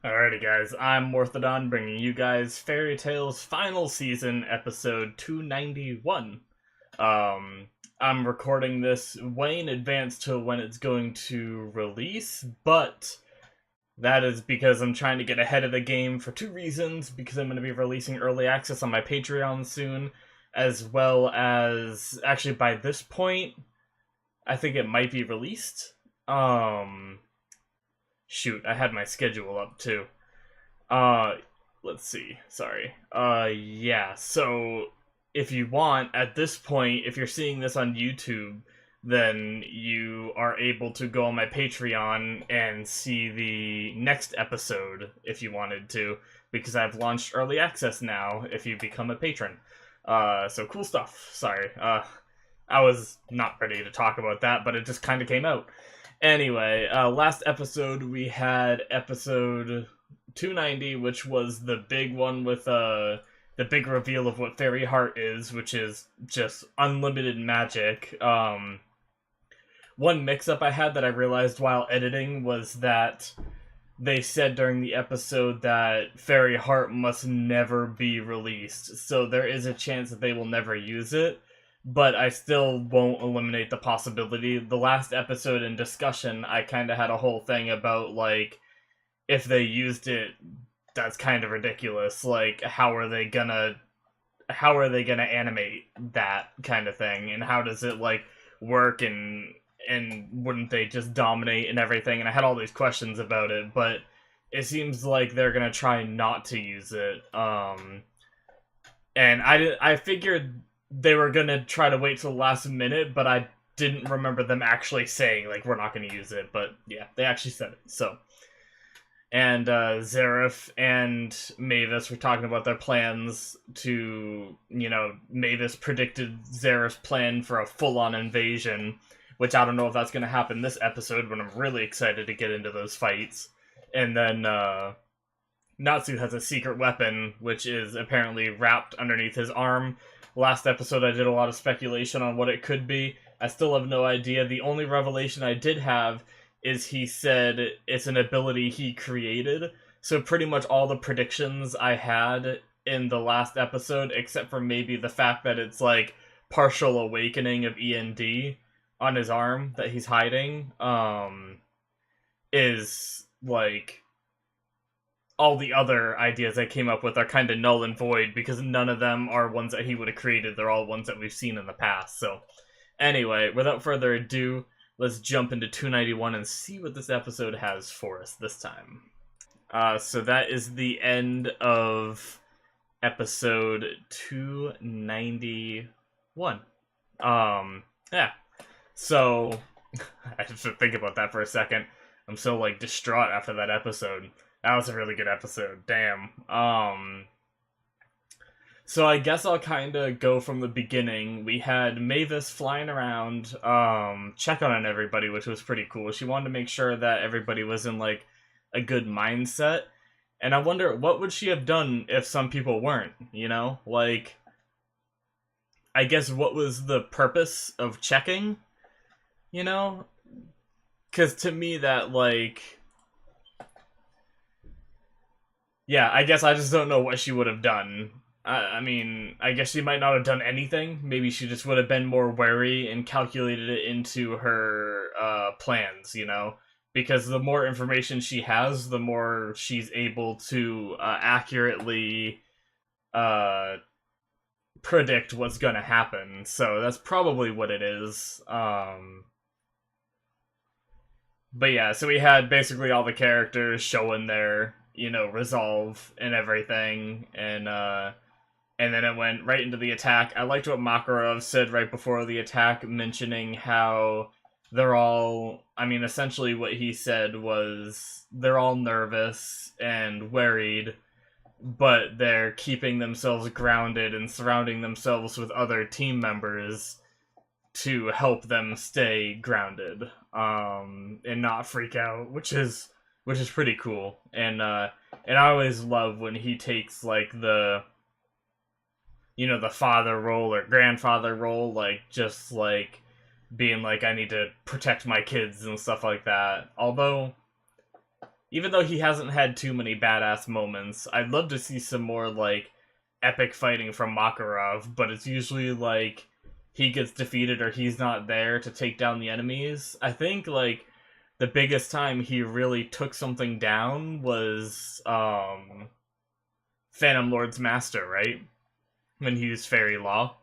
Alrighty, guys, I'm Morthadon, bringing you guys Fairy Tale's final season, episode 291. Um, I'm recording this way in advance to when it's going to release, but that is because I'm trying to get ahead of the game for two reasons, because I'm going to be releasing early access on my Patreon soon, as well as, actually by this point, I think it might be released. Shoot, I had my schedule up too. Uh, let's see. Sorry. Yeah. So if you want, at this point, if you're seeing this on YouTube, then you are able to go on my Patreon and see the next episode if you wanted to, because I've launched early access now if you become a patron. So cool stuff. Sorry. I was not ready to talk about that, but it just kind of came out. Anyway, last episode we had episode 290, which was the big one with the big reveal of what Fairy Heart is, which is just unlimited magic. One mix-up I had that I realized while editing was that they said during the episode that Fairy Heart must never be released, so there is a chance that they will never use it, but I still won't eliminate the possibility. The last episode in discussion, I kind of had a whole thing about, like, if they used it, that's kind of ridiculous. Like, how are they gonna animate that kind of thing, and how does it like work, and wouldn't they just dominate and everything? And I had all these questions about it, but it seems like they're gonna try not to use it. And I figured they were gonna try to wait till the last minute, but I didn't remember them actually saying like we're not gonna use it. But yeah, they actually said it. So. And Zareth and Mavis were talking about their plans to, Mavis predicted Zareth's plan for a full-on invasion, which I don't know if that's going to happen this episode, but I'm really excited to get into those fights. And then Natsu has a secret weapon, which is apparently wrapped underneath his arm. Last episode I did a lot of speculation on what it could be. I still have no idea. The only revelation I did have is he said it's an ability he created. So pretty much all the predictions I had in the last episode, except for maybe the fact that it's like partial awakening of E.N.D. on his arm that he's hiding, is like all the other ideas I came up with are kind of null and void because none of them are ones that he would have created. They're all ones that we've seen in the past. So anyway, without further ado, let's jump into 291 and see what this episode has for us this time. So that is the end of episode 291. Yeah. So, I have to think about that for a second. I'm so, like, distraught after that episode. That was a really good episode. Damn. So I guess I'll kind of go from the beginning. We had Mavis flying around, checking on everybody, which was pretty cool. She wanted to make sure that everybody was in, like, a good mindset. And I wonder, what would she have done if some people weren't, you know? Like, I guess what was the purpose of checking, you know? Because to me that, like... Yeah, I guess I just don't know what she would have done. I mean, I guess she might not have done anything. Maybe she just would have been more wary and calculated it into her plans, you know? Because the more information she has, the more she's able to accurately predict what's gonna happen. So that's probably what it is. But yeah, so we had basically all the characters showing their, resolve and everything, and then it went right into the attack. I liked what Makarov said right before the attack, mentioning how they're all... I mean, essentially what he said was they're all nervous and worried, but they're keeping themselves grounded and surrounding themselves with other team members to help them stay grounded, and not freak out, which is pretty cool. And I always love when he takes, like, the father role or grandfather role, like, just, like, being like, I need to protect my kids and stuff like that. Although, even though he hasn't had too many badass moments, I'd love to see some more, like, epic fighting from Makarov, but it's usually, like, he gets defeated or he's not there to take down the enemies. I think, like, the biggest time he really took something down was, Phantom Lord's Master, right? When he used Fairy Law.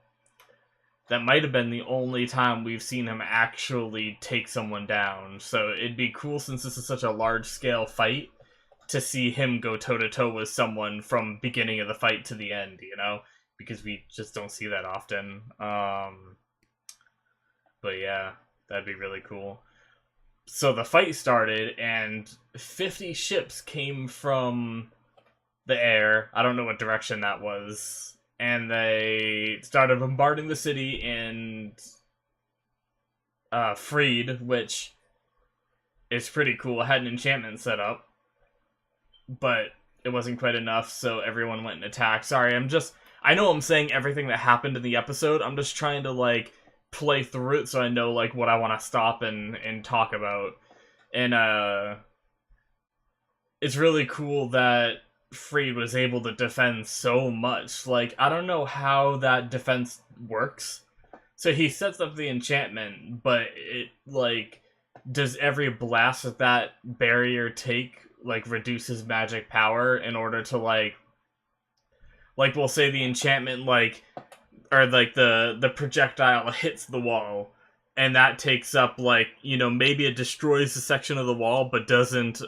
That might have been the only time we've seen him actually take someone down. So it'd be cool, since this is such a large-scale fight, to see him go toe-to-toe with someone from beginning of the fight to the end, you know? Because we just don't see that often. But yeah, that'd be really cool. So the fight started, and 50 ships came from the air. I don't know what direction that was. And they started bombarding the city, and Freed, which is pretty cool, had an enchantment set up. But it wasn't quite enough, so everyone went and attacked. Sorry, I know I'm saying everything that happened in the episode. I'm just trying to, like, play through it so I know, like, what I want to stop and talk about. And, it's really cool that Freed was able to defend so much. Like, I don't know how that defense works. So he sets up the enchantment, but it, like, does every blast that that barrier take, like, reduce his magic power in order to, like, we'll say the enchantment, like, or, like, the projectile hits the wall, and that takes up, like, you know, maybe it destroys a section of the wall, but doesn't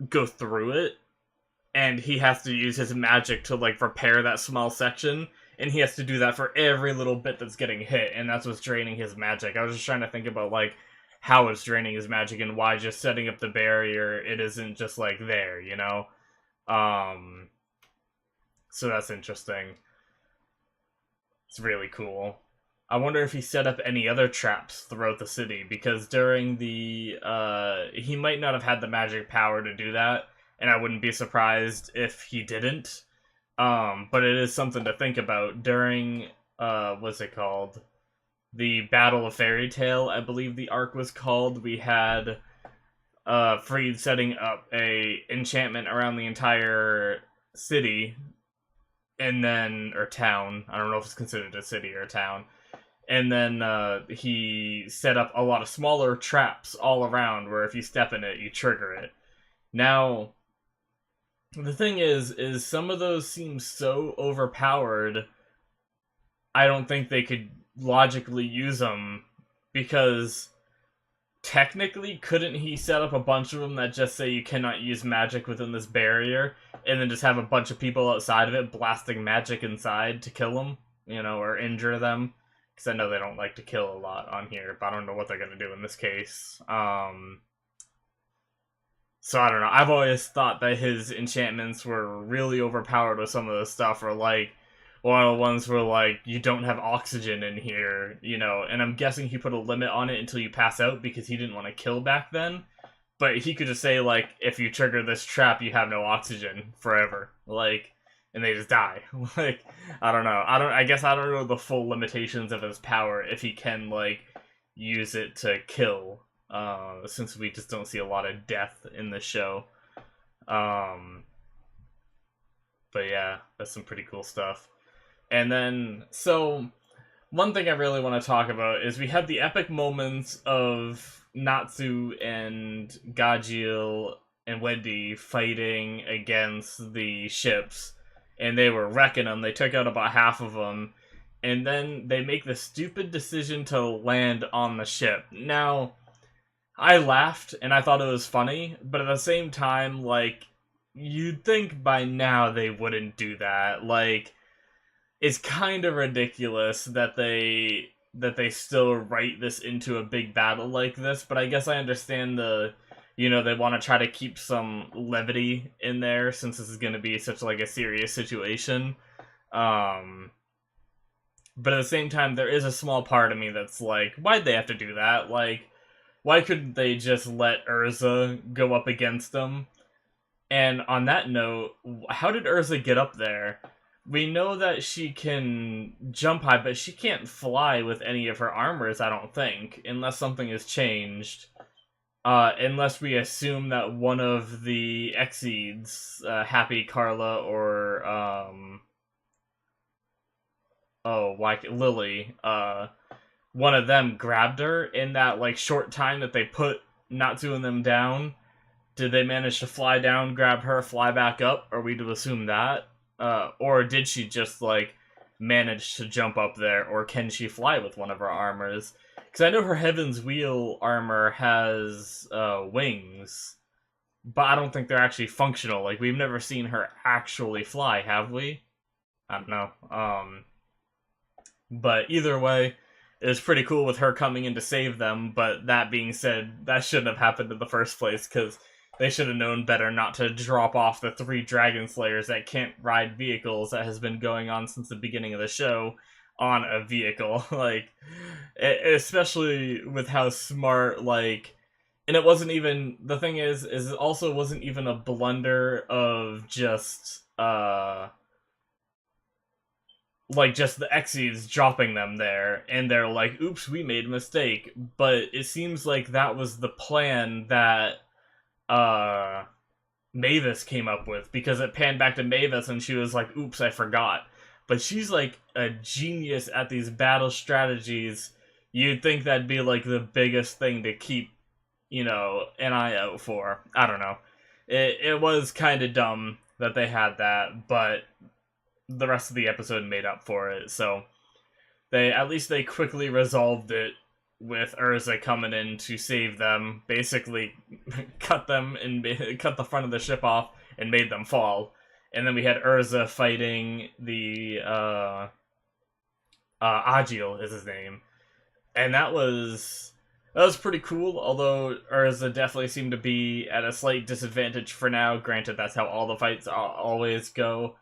go through it, and he has to use his magic to, like, repair that small section, and he has to do that for every little bit that's getting hit, and that's what's draining his magic. I was just trying to think about, like, how it's draining his magic, and why just setting up the barrier, it isn't just, like, there, you know? So that's interesting. It's really cool. I wonder if he set up any other traps throughout the city, because during the, he might not have had the magic power to do that, and I wouldn't be surprised if he didn't. But it is something to think about. During, what's it called? The Battle of Fairy Tale, I believe the arc was called. We had, Freed setting up a enchantment around the entire city, and then, or town. I don't know if it's considered a city or a town. And then he set up a lot of smaller traps all around where if you step in it, you trigger it. Now, the thing is some of those seem so overpowered, I don't think they could logically use them, because technically, couldn't he set up a bunch of them that just say you cannot use magic within this barrier, and then just have a bunch of people outside of it blasting magic inside to kill them, you know, or injure them? Because I know they don't like to kill a lot on here, but I don't know what they're going to do in this case. So I don't know. I've always thought that his enchantments were really overpowered with some of the stuff, or like, one of the ones where, like, you don't have oxygen in here, you know, and I'm guessing he put a limit on it until you pass out because he didn't want to kill back then. But he could just say, like, if you trigger this trap, you have no oxygen forever. Like, and they just die. Like, I don't know. I guess I don't know the full limitations of his power, if he can, like, use it to kill, since we just don't see a lot of death in the show. But yeah, that's some pretty cool stuff. And then, so, one thing I really want to talk about is we had the epic moments of Natsu and Gajeel and Wendy fighting against the ships, and they were wrecking them. They took out about half of them, and then they make the stupid decision to land on the ship. Now, I laughed, and I thought it was funny, but at the same time, like, you'd think by now they wouldn't do that. Like, it's kind of ridiculous that they still write this into a big battle like this, but I guess I understand the, you know, they want to try to keep some levity in there since this is going to be such, like, a serious situation. But at the same time, there is a small part of me that's like, why'd they have to do that? Like, why couldn't they just let Urza go up against them? And on that note, how did Urza get up there? We know that she can jump high, but she can't fly with any of her armors, I don't think, unless something has changed. Unless we assume that one of the Exceeds, Happy, Carla, or Lily, one of them grabbed her in that like short time that they put Natsu and them down. Did they manage to fly down, grab her, fly back up? Are we to assume that? Or did she just like manage to jump up there, or can she fly with one of her armors? Because I know her Heaven's Wheel armor has wings, but I don't think they're actually functional. Like, we've never seen her actually fly, have we? I don't know. But either way, it was pretty cool with her coming in to save them, but that being said, that shouldn't have happened in the first place, because they should have known better not to drop off the 3 Dragon Slayers that can't ride vehicles that has been going on since the beginning of the show on a vehicle. Like, especially with how smart, like, and it wasn't even, the thing is it also wasn't even a blunder of just, like, just the Exes dropping them there, and they're like, oops, we made a mistake. But it seems like that was the plan that, Mavis came up with, because it panned back to Mavis and she was like, oops, I forgot. But she's like a genius at these battle strategies. You'd think that'd be like the biggest thing to keep, an eye out for. I don't know. It was kind of dumb that they had that, but the rest of the episode made up for it. So they quickly resolved it with Urza coming in to save them, basically cut them and cut the front of the ship off and made them fall. And then we had Urza fighting the Agil is his name, and that was pretty cool. Although Urza definitely seemed to be at a slight disadvantage for now. Granted, that's how all the fights always go.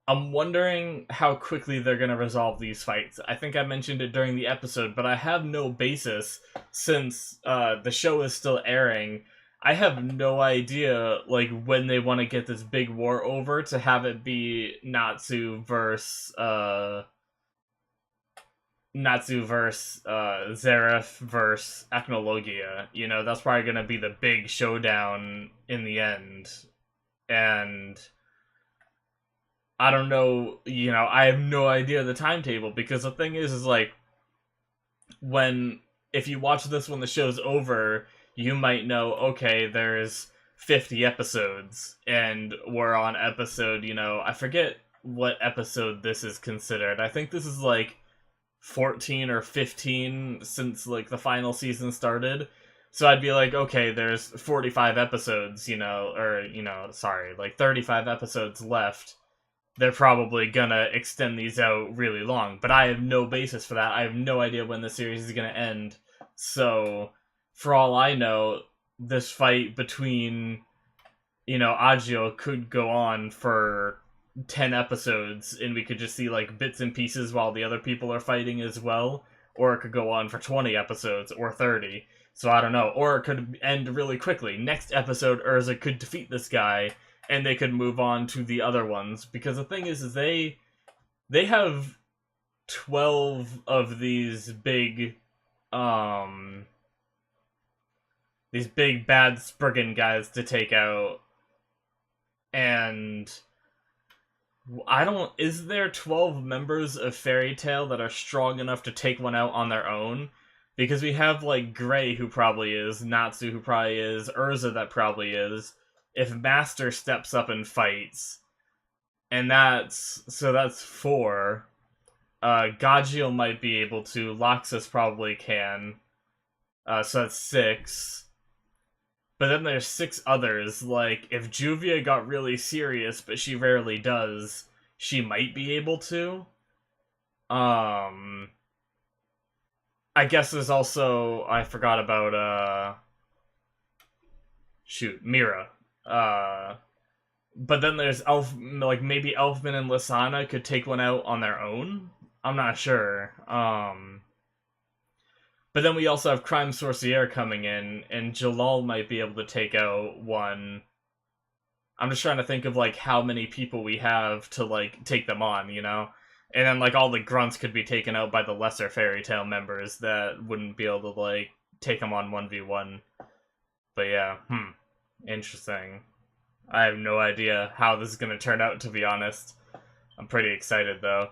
I'm wondering how quickly they're going to resolve these fights. I think I mentioned it during the episode, but I have no basis since the show is still airing. I have no idea like when they want to get this big war over to have it be Natsu versus Zareth versus Ethnologia. That's probably going to be the big showdown in the end. And I don't know, I have no idea the timetable, because the thing is like, if you watch this when the show's over, you might know, okay, there's 50 episodes, and we're on episode, I forget what episode this is considered. I think this is like 14 or 15 since like the final season started. So I'd be like, okay, there's 45 episodes, like 35 episodes left. They're probably gonna extend these out really long, but I have no basis for that. I have no idea when the series is gonna end. So, for all I know, this fight between, Agio could go on for 10 episodes, and we could just see, like, bits and pieces while the other people are fighting as well, or it could go on for 20 episodes, or 30. So I don't know. Or it could end really quickly. Next episode, Urza could defeat this guy, and they could move on to the other ones. Because the thing is they have 12 of these big bad Spriggan guys to take out. And is there 12 members of Fairy Tail that are strong enough to take one out on their own? Because we have, like, Gray, who probably is, Natsu, who probably is, Urza, that probably is. If Master steps up and fights, and that's 4. Gagio might be able to, Loxus probably can, so that's 6. But then there's 6 others. Like, if Juvia got really serious, but she rarely does, she might be able to. I guess there's also, I forgot about, Mira. But then there's maybe Elfman and Lysana could take one out on their own? I'm not sure. But then we also have Crime Sorcier coming in, and Jalal might be able to take out one. I'm just trying to think of, like, how many people we have to, like, take them on, And then, like, all the grunts could be taken out by the lesser Fairy Tail members that wouldn't be able to, like, take them on 1v1. But yeah, interesting. I have no idea how this is gonna turn out, to be honest. I'm pretty excited though.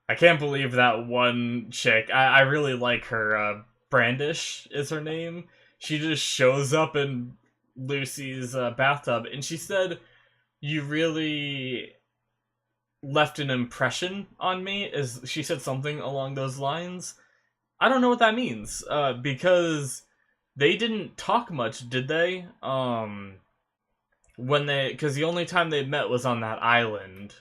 I can't believe that one chick. I really like her. Brandish is her name. She just shows up in Lucy's bathtub, and she said, "You really left an impression on me." Is she said something along those lines? I don't know what that means. Because they didn't talk much, did they? Because the only time they met was on that island.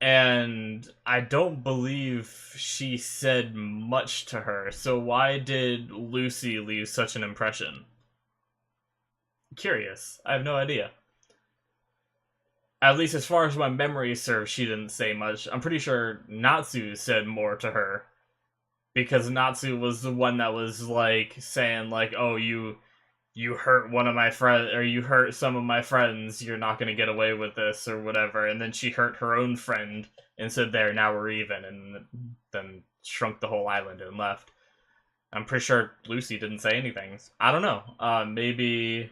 And I don't believe she said much to her, so why did Lucy leave such an impression? Curious. I have no idea. At least as far as my memory serves, she didn't say much. I'm pretty sure Natsu said more to her. Because Natsu was the one that was, like, saying, like, oh, you hurt one of my friends, or you hurt some of my friends, you're not gonna get away with this, or whatever. And then she hurt her own friend and said, there, now we're even, and then shrunk the whole island and left. I'm pretty sure Lucy didn't say anything. I don't know. Maybe...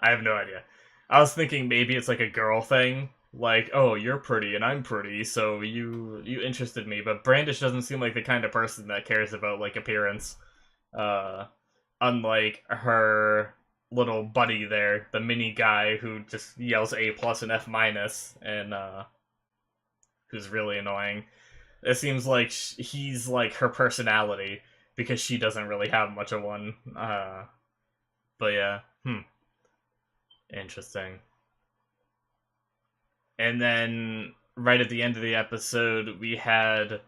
I have no idea. I was thinking maybe it's like a girl thing. Like, oh, you're pretty and I'm pretty, so you interested me. But Brandish doesn't seem like the kind of person that cares about, like, appearance. Unlike her little buddy there, the mini guy who just yells A+ and F-, and who's really annoying. It seems like he's like her personality, because she doesn't really have much of one. But yeah, interesting. And then right at the end of the episode, we had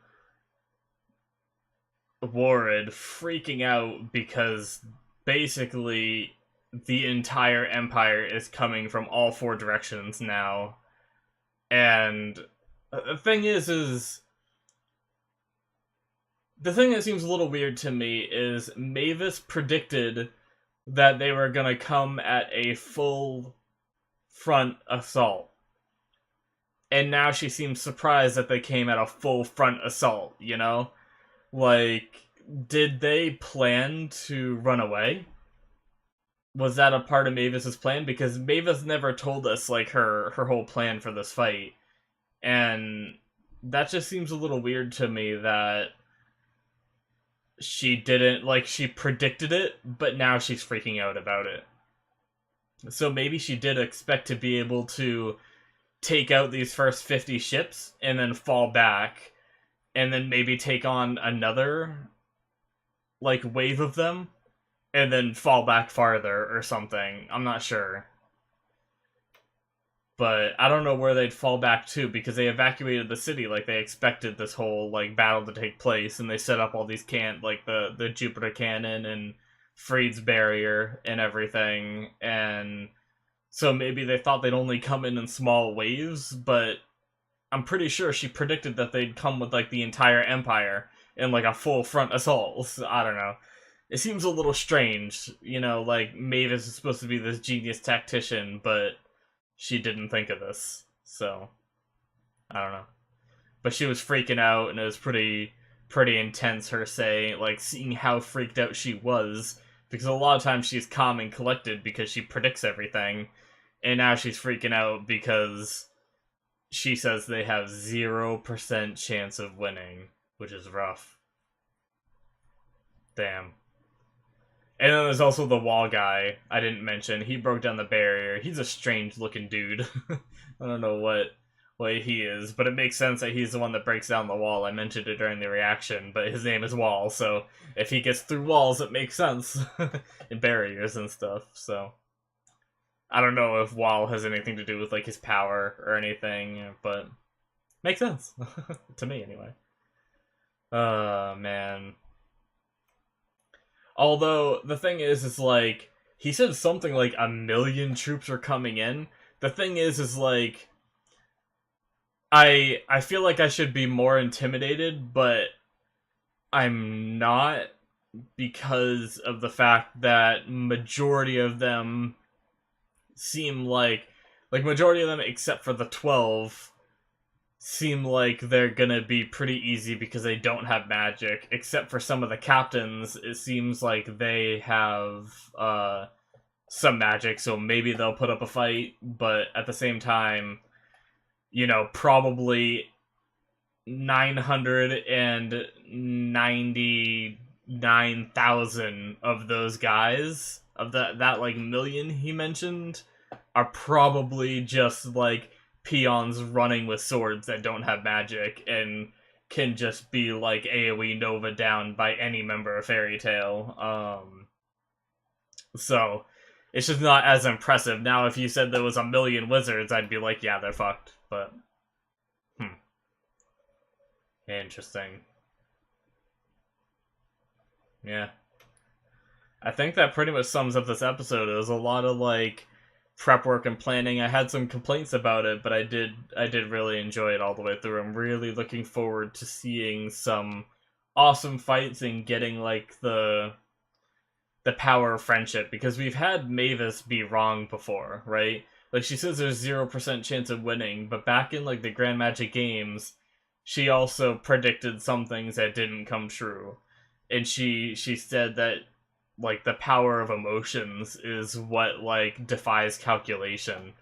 Warred freaking out because basically the entire empire is coming from all four directions now. And the thing is the thing that seems a little weird to me is Mavis predicted that they were gonna come at a full front assault. And now she seems surprised that they came at a full front assault, you know? Like, did they plan to run away? Was that a part of Mavis's plan? Because Mavis never told us, like, her whole plan for this fight. And that just seems a little weird to me that she didn't, like, she predicted it, but now she's freaking out about it. So maybe she did expect to be able to take out these first 50 ships and then fall back and then maybe take on another, like, wave of them and then fall back farther or something. I'm not sure. But I don't know where they'd fall back to, because they evacuated the city like they expected this whole, like, battle to take place, and they set up all these like the Jupiter cannon and Freed's barrier and everything, and so maybe they thought they'd only come in small waves, but I'm pretty sure she predicted that they'd come with, like, the entire empire in, like, a full front assault. So, I don't know. It seems a little strange, you know, like, Mavis is supposed to be this genius tactician, but she didn't think of this, so I don't know. But she was freaking out, and it was pretty intense, her saying, like, seeing how freaked out she was, because a lot of times she's calm and collected because she predicts everything, and now she's freaking out because she says they have 0% chance of winning, which is rough. Damn. And then there's also the wall guy I didn't mention. He broke down the barrier. He's a strange looking dude. I don't know what he is, but it makes sense that he's the one that breaks down the wall. I mentioned it during the reaction, but his name is Wall, so if he gets through walls, it makes sense. And barriers and stuff, so I don't know if Wall has anything to do with, like, his power or anything, but makes sense. To me, anyway. Man. Although, the thing is like, he said something like 1 million troops are coming in. The thing is like, I feel like I should be more intimidated, but I'm not, because of the fact that majority of them seem like majority of them except for the 12 seem like they're gonna be pretty easy because they don't have magic, except for some of the captains. It seems like they have some magic, so maybe they'll put up a fight, but at the same time, probably 999,000 of those guys, of that like million he mentioned, are probably just like peons running with swords that don't have magic and can just be like AoE Nova down by any member of Fairy Tail. So it's just not as impressive. Now, if you said there was a million wizards, I'd be like, yeah, they're fucked. But interesting. Yeah. I think that pretty much sums up this episode. It was a lot of like prep work and planning. I had some complaints about it, but I did really enjoy it all the way through. I'm really looking forward to seeing some awesome fights and getting like the power of friendship, because we've had Mavis be wrong before, right? Like, she says there's 0% chance of winning, but back in like the Grand Magic Games, she also predicted some things that didn't come true. And she said that like the power of emotions is what like defies calculation.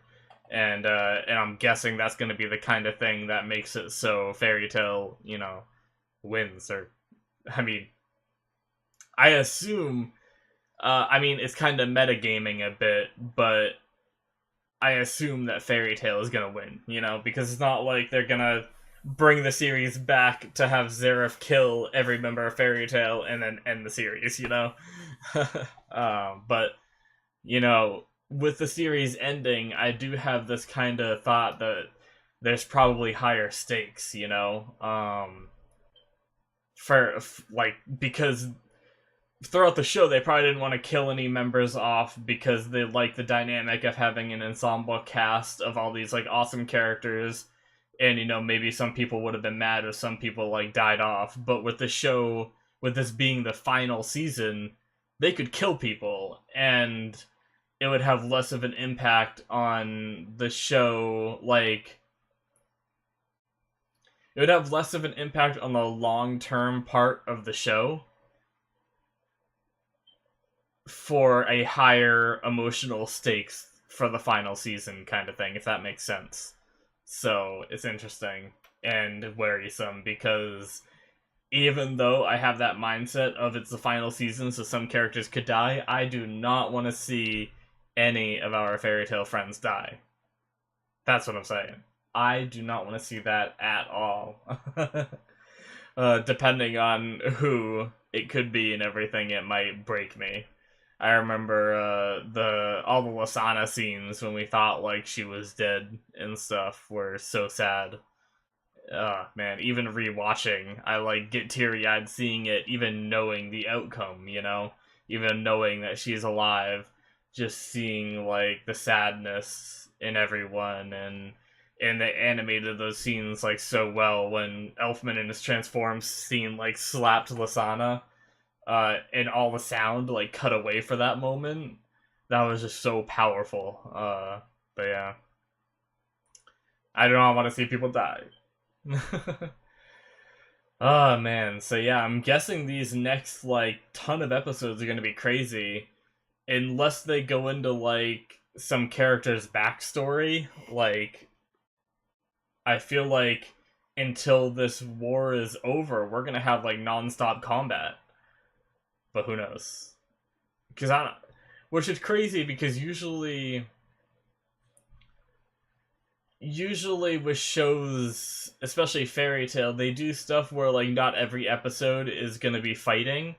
And I'm guessing that's going to be the kind of thing that makes it so Fairy Tail, wins. Or I mean, I assume it's kind of metagaming a bit, but I assume that Fairy Tail is gonna win, because it's not like they're gonna bring the series back to have Zareth kill every member of Fairy Tail and then end the series, but, with the series ending, I do have this kind of thought that there's probably higher stakes, because throughout the show, they probably didn't want to kill any members off because they like the dynamic of having an ensemble cast of all these like awesome characters, and maybe some people would have been mad if some people like died off. But with the show, with this being the final season, they could kill people, and it would have less of an impact on the show. Like, it would have less of an impact on the long-term part of the show for a higher emotional stakes for the final season kind of thing, if that makes sense. So it's interesting and worrisome, because even though I have that mindset of it's the final season, so some characters could die, I do not want to see any of our Fairy Tail friends die. That's what I'm saying. I do not want to see that at all. Depending on who it could be and everything, it might break me. I remember all the Lasana scenes when we thought like she was dead and stuff were so sad. Man, even rewatching, I like get teary-eyed seeing it, even knowing the outcome, even knowing that she's alive, just seeing like the sadness in everyone. And they animated those scenes like so well when Elfman in his transforms scene like slapped Lasana, and all the sound like cut away for that moment. That was just so powerful. But yeah, I do not want to see people die. Oh man, so yeah, I'm guessing these next like ton of episodes are gonna be crazy, unless they go into like some character's backstory. Like, I feel like until this war is over, we're gonna have like non-stop combat. But who knows? Because which is crazy, because usually with shows, especially Fairy Tail, they do stuff where like not every episode is gonna be fighting,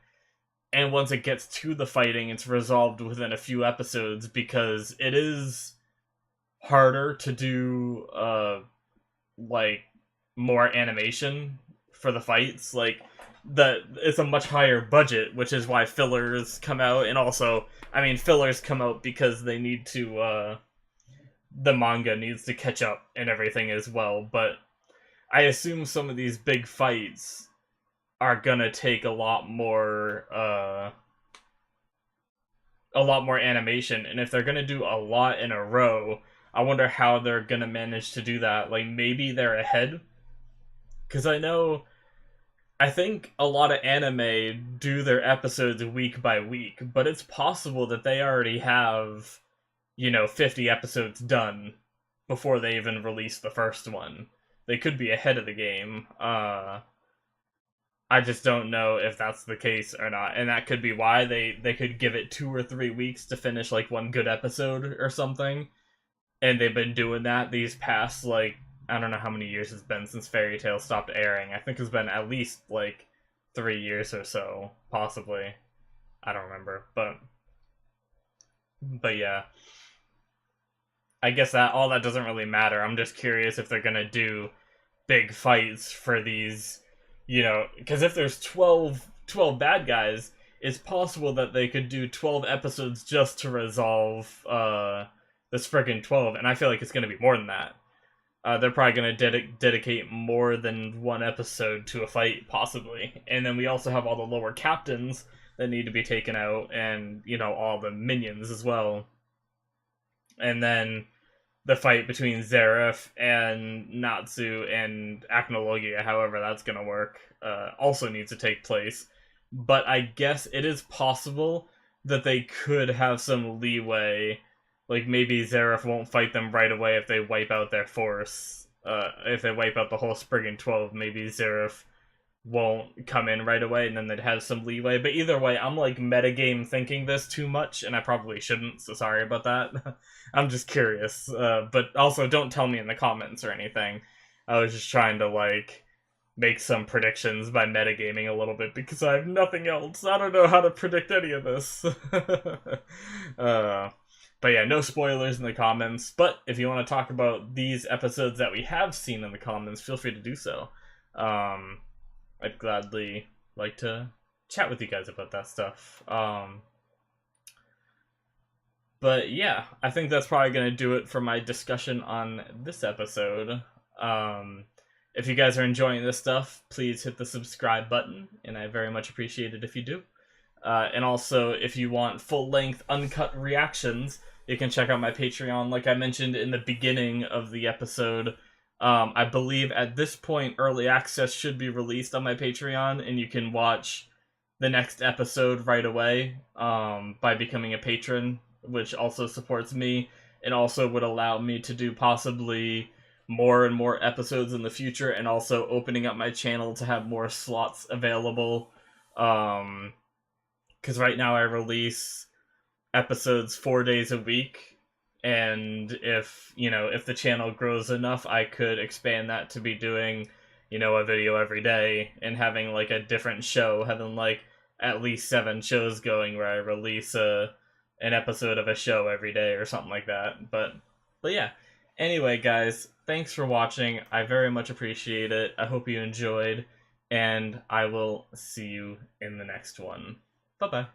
and once it gets to the fighting, it's resolved within a few episodes, because it is harder to do like more animation for the fights. Like, it's a much higher budget, which is why fillers come out. And also, fillers come out because they need to the manga needs to catch up and everything as well. But I assume some of these big fights are gonna take a lot more animation, and if they're gonna do a lot in a row, I wonder how they're gonna manage to do that. Like, maybe they're ahead Because I think a lot of anime do their episodes week by week, but it's possible that they already have, 50 episodes done before they even release the first one. They could be ahead of the game. I just don't know if that's the case or not, and that could be why they could give it 2 or 3 weeks to finish like one good episode or something, and they've been doing that these past like I don't know how many years it's been since Fairy Tail stopped airing. I think it's been at least like 3 years or so, possibly. I don't remember, but yeah. I guess that all that doesn't really matter. I'm just curious if they're gonna do big fights for these, because if there's 12 bad guys, it's possible that they could do 12 episodes just to resolve this friggin' 12, and I feel like it's gonna be more than that. They're probably gonna dedicate more than one episode to a fight, possibly. And then we also have all the lower captains that need to be taken out, and all the minions as well. And then the fight between Zeref and Natsu and Acnologia, however that's gonna work, also needs to take place. But I guess it is possible that they could have some leeway. Like, maybe Zeref won't fight them right away if they wipe out their force. If they wipe out the whole Spriggan 12, maybe Zeref won't come in right away, and then they'd have some leeway. But either way, I'm like metagame thinking this too much, and I probably shouldn't, so sorry about that. I'm just curious. But also, don't tell me in the comments or anything. I was just trying to, like, make some predictions by metagaming a little bit, because I have nothing else. I don't know how to predict any of this. But yeah, no spoilers in the comments. But if you want to talk about these episodes that we have seen in the comments, feel free to do so. I'd gladly like to chat with you guys about that stuff. But yeah, I think that's probably going to do it for my discussion on this episode. If you guys are enjoying this stuff, please hit the subscribe button, and I very much appreciate it if you do. And also, if you want full-length, uncut reactions, you can check out my Patreon. Like I mentioned in the beginning of the episode, I believe at this point, early access should be released on my Patreon, and you can watch the next episode right away by becoming a patron, which also supports me, and also would allow me to do possibly more and more episodes in the future, and also opening up my channel to have more slots available. Because right now I release episodes 4 days a week, and if the channel grows enough, I could expand that to be doing a video every day, and having like a different show, having like at least 7 shows going where I release an episode of a show every day or something like that. But yeah, anyway guys, thanks for watching. I very much appreciate it. I hope you enjoyed, and I will see you in the next one. Bye bye.